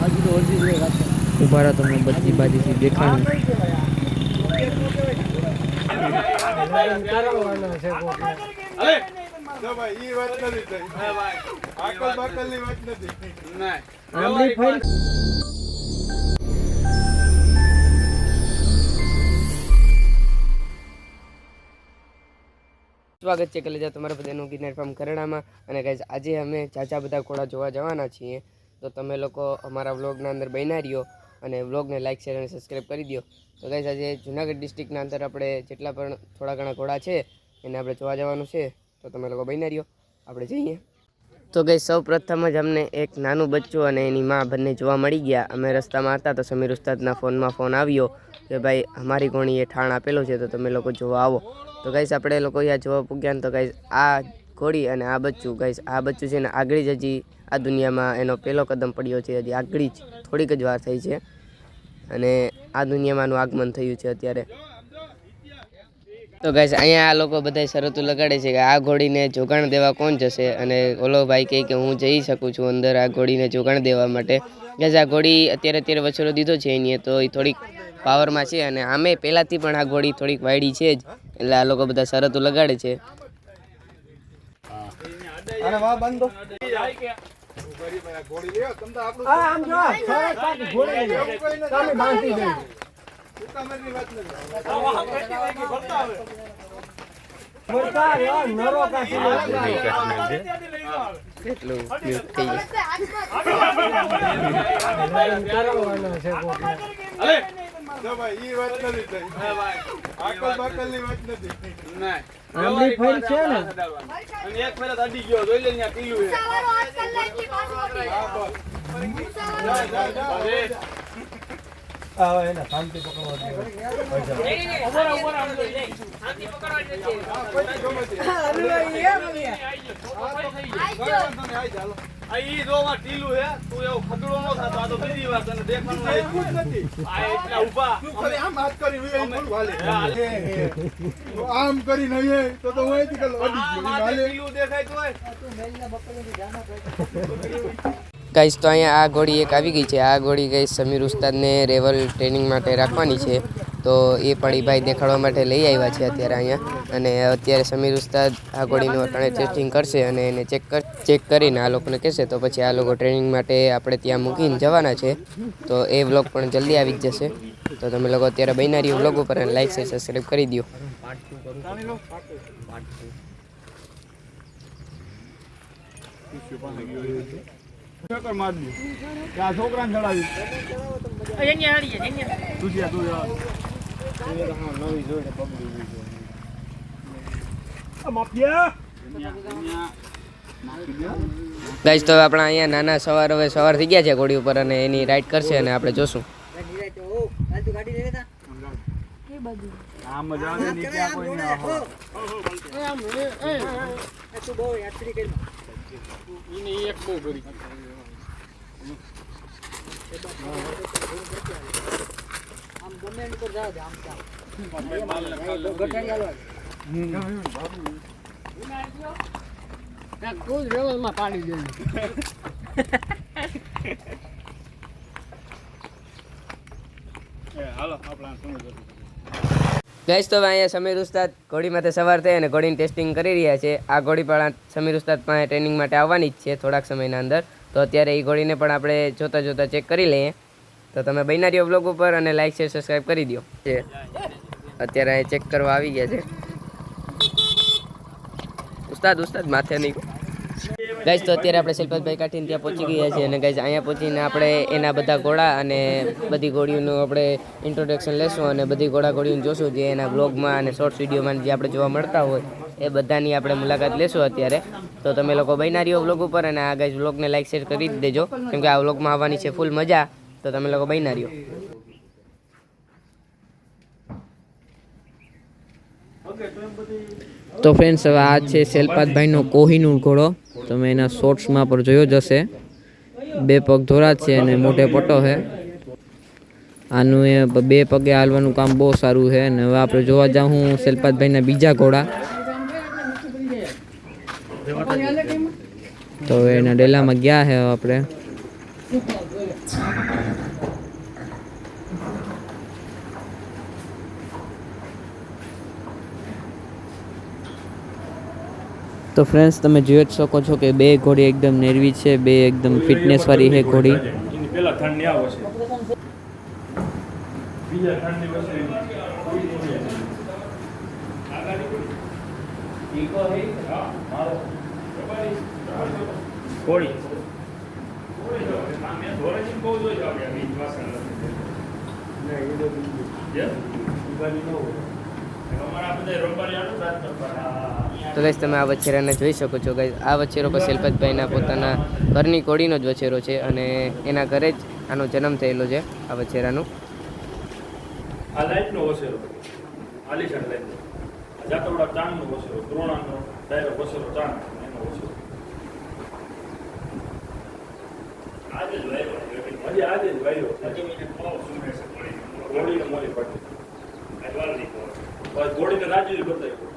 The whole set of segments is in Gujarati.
ઉભા રહો તમને બધી બાજુથી દેખાડું. સ્વાગત છે કલેજા તમારા બધાનું ગિરનાર ફાર્મ કરેડામાં. અને ગાઈઝ આજે અમે ઝાઝા બધા ઘોડા જોવા જવાના છીએ, તો તમે લોકો અમારા વ્લોગના અંદર બન્યા રહ્યો અને વ્લોગને લાઇક શેર અને સબસ્ક્રાઈબ કરી દો. તો ગાઈઝ આજે જુનાગઢ ડિસ્ટ્રિક્ટના અંદર આપણે જેટલા પણ થોડા ઘણા ઘોડા છે એને આપણે જોવા જવાનું છે, તો તમે લોકો બન્યા રહ્યો, આપણે જઈએ. તો ગાઈઝ સૌ પ્રથમ જ અમને એક નાનું બચ્ચું અને એની માં બંને જોવા મળી ગયા. અમે રસ્તામાં હતા તો સમીર ઉસ્તાદના ફોન આવ્યો કે ભાઈ અમારી ઘોડીએ ઠાણ આપેલું છે, તો તમે લોકો જોવા આવો. તો ગાઈઝ આપણે લોકો અહીંયા જોવા પૂગ્યા. તો ગાઈઝ આ ઘોડી અને આ બચ્ચું, ગાઈઝ આ બચ્ચું છે ને આગળ જ હજી આ દુનિયામાં એનો પહેલો કદમ પડ્યો છે, હજી આગળ જ થોડીક જ વાર થઈ છે અને આ દુનિયામાં આનું આગમન થયું છે અત્યારે. તો ગાઈઝ અહીંયા આ લોકો બધા શરતો લગાડે છે કે આ ઘોડીને જોગાણ દેવા કોણ જશે, અને ઓલો ભાઈ કહે કે હું જઈ શકું છું અંદર આ ઘોડીને જોગાણ દેવા માટે. ગાઈઝ આ ઘોડી અત્યારે વછરો દીધો છે એની, તો એ થોડીક પાવરમાં છે અને આમે પહેલાંથી પણ આ ઘોડી થોડીક વાયડી છે જ, એટલે આ લોકો બધા શરતો લગાડે છે. ગાઈસ તો અહીંયા આ ઘોડી એક આવી ગઈ છે. આ ઘોડી ગાઈસ સમીર ઉસ્તાદને રેવલ ટ્રેનિંગ માટે રાખવાની છે, તો એ પણ એ ભાઈ દેખાડવા માટે લઈ આવ્યા છે અત્યારે અહીંયા. અને અત્યારે સમીર ઉસ્તાદ આ ઘોડીનું અટાણે ટેસ્ટિંગ કરશે અને એને ચેક કરીને આ લોકોને કહેશે, તો પછી આ લોકો ટ્રેનિંગ માટે આપણે ત્યાં મૂકીને જવાના છે. તો એ વ્લોગ પણ જલ્દી આવી જ જશે, તો તમે લોકો અત્યારે બન્યા વ્લોગ ઉપર અને લાઈક શેર સબસ્ક્રાઈબ કરી દો. ગાઈસ તો આપણા અહીંયા નાના સવાર થઈ ગયા છે ઘોડી ઉપર અને એની રાઈડ કરશે અને આપણે જોશું. ગાઈસ તો અહીંયા સમીર ઉસ્તાદ ઘોડીમાંથી સવાર થઈ અને ઘોડીની ટેસ્ટિંગ કરી રહ્યા છે. આ ઘોડી પણ સમીર ઉસ્તાદ પાસે ટ્રેનિંગ માટે આવવાની જ છે થોડાક સમયના અંદર, તો અત્યારે એ ઘોડીને પણ આપણે જોતા ચેક કરી લઈએ. તો તમે બન્યા રહ્યો બ્લોગ ઉપર અને લાઈક શેર સબસ્ક્રાઈબ કરી દો. અત્યારે ચેક કરવા આવી ગયા છે ઉસ્તાદ માથે નહીં. ગાઈસ તો અત્યારે આપણે શિલ્પતભાઈ કાઠીને ત્યાં પહોંચી ગયા છીએ અને ગાઈસ અહીંયા પહોંચીને આપણે એના બધા ઘોડા અને બધી ઘોડીઓનું આપણે ઇન્ટ્રોડક્શન લેશું અને બધી ઘોડીઓને જોશું જે એના બ્લોગમાં અને શોર્ટ્સ વિડીયોમાં જે આપણે જોવા મળતા હોય એ બધાની આપણે મુલાકાત લેશું અત્યારે. તો તમે લોકો બન્યા રહ્યો વ્લોગ ઉપર અને આ ગાઈસ વ્લોગને લાઈક શેર કરી દેજો, કેમ કે આ વ્લોગમાં આવવાની છે ફૂલ મજા, તો તમે લોકો બન્યા રહ્યો. તો ફ્રેન્ડ્સ હવે આ છે શેલપાતભાઈનો કોહિનૂર ઘોડો, તમે એના શોર્ટ્સમાં પર જોયો જ હશે. 2 પગ ધોરા છે અને મોટે પટ્ટો છે. આનું એ 2 પગે હાલવાનું કામ બહુ સારું છે. અને હવે આપણે જોવા જાઉં શેલપાતભાઈના બીજા ઘોડા, તો એના ડેલામાં ગયા છે આપણે. તો ફ્રેન્ડ્સ તમે જોઈ જ શકો છો કે બે ઘોડી એકદમ નેરવી છે, બે એકદમ ફિટનેસ વાળી છે ઘોડી. પેલા ઠંડી આવે છે બીજા ઠંડી વચ્ચે કોળી તો ગાઈસ તમે આ વછેરાને જોઈ શકો છો ગાઈસ. આ વછેરો પણ શિલ્પતભાઈના પોતાના ઘરની કોડીનો જ વછેરો છે અને એના ઘરે જ આનો જન્મ થયેલો છે આ વછેરાનું. આ લાઈટનો વસેરો આલીશાન લાઈટ જાતવડા ચાંદનો વસેરો દ્રોણાનો ડાયરો વસેરો ચાંદ એનો વસેરો આજે જ વાયરો ઘોડીને મોરી પડતી ઘોડીને રાજ્ય બતાવ્યું.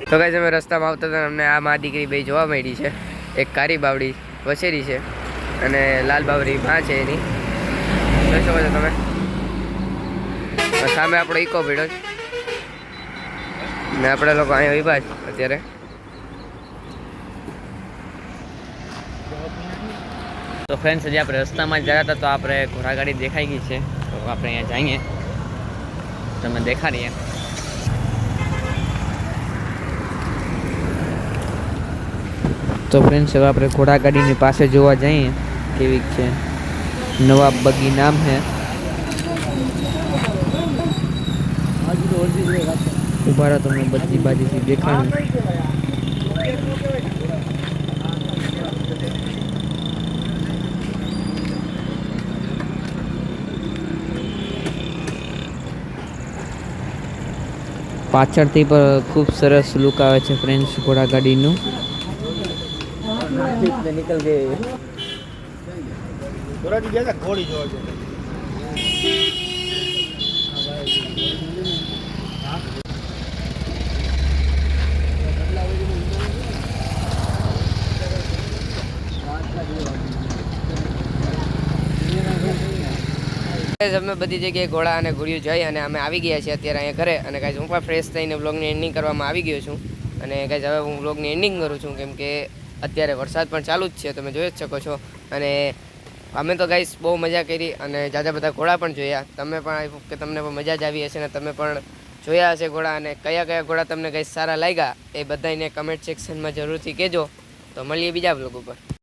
તો ગાઈસ અમે રસ્તામાં આવતા હતા અમને આ મા દીકરી બે જોવા મળી છે. એક કારી બાવડી વછેરી છે અને લાલ બાવરી માં છે એની. જોઈ શકો છો તમે. સામે આપણો ઈકો ભીડો છે ને આપણે લોકો અહીંયા વિભા છે અત્યારે. તો ફ્રેન્ડ્સ હજી આપણે રસ્તામાં જ જતા હતા તો આપણે ઘોડાગાડી દેખાઈ ગઈ છે, તો આપણે અહીંયા જઈએ તમે દેખાડીએ. તો ફ્રેન્ડ્સ હવે આપણે ઘોડાગાડીની પાસે જોવા જઈએ કેવી છે. નવાબ બગી નામ છે. ઉભા રહો તમને બધી બાજુથી દેખાડું. પાછળથી પણ ખૂબ સરસ લુક આવે છે ફ્રેન્ડ્સ ઘોડાગાડીનું. निकल गए ઘોડી જોવા અમે બધી જગ્યાએ ઘોડા અને ઘોડીઓ જઈ અને અમે આવી ગયા છીએ અત્યારે અહીંયા ઘરે. અને ગાઈઝ હું પણ ફ્રેશ થઈને વ્લોગની એન્ડિંગ કરવામાં આવી ગયો છું. અને ગાઈઝ હવે હું વ્લોગની એન્ડિંગ કરું છું કેમ કે અત્યારે વરસાદ પણ ચાલુ જ છે, તમે જોઈ જ શકો છો. અને અમે તો ગાઈઝ બહુ મજા કરી અને જાજા બધા ઘોડા પણ જોયા. તમે પણ આવી કે તમને પણ મજા જ આવી હશે ને તમે પણ જોયા હશે ઘોડા. અને કયા કયા ઘોડા તમને ગાઈઝ સારા લાગ્યા એ બધાને કમેન્ટ સેક્શનમાં જરૂરથી કહેજો. તો મળીએ બીજા વ્લોગ ઉપર.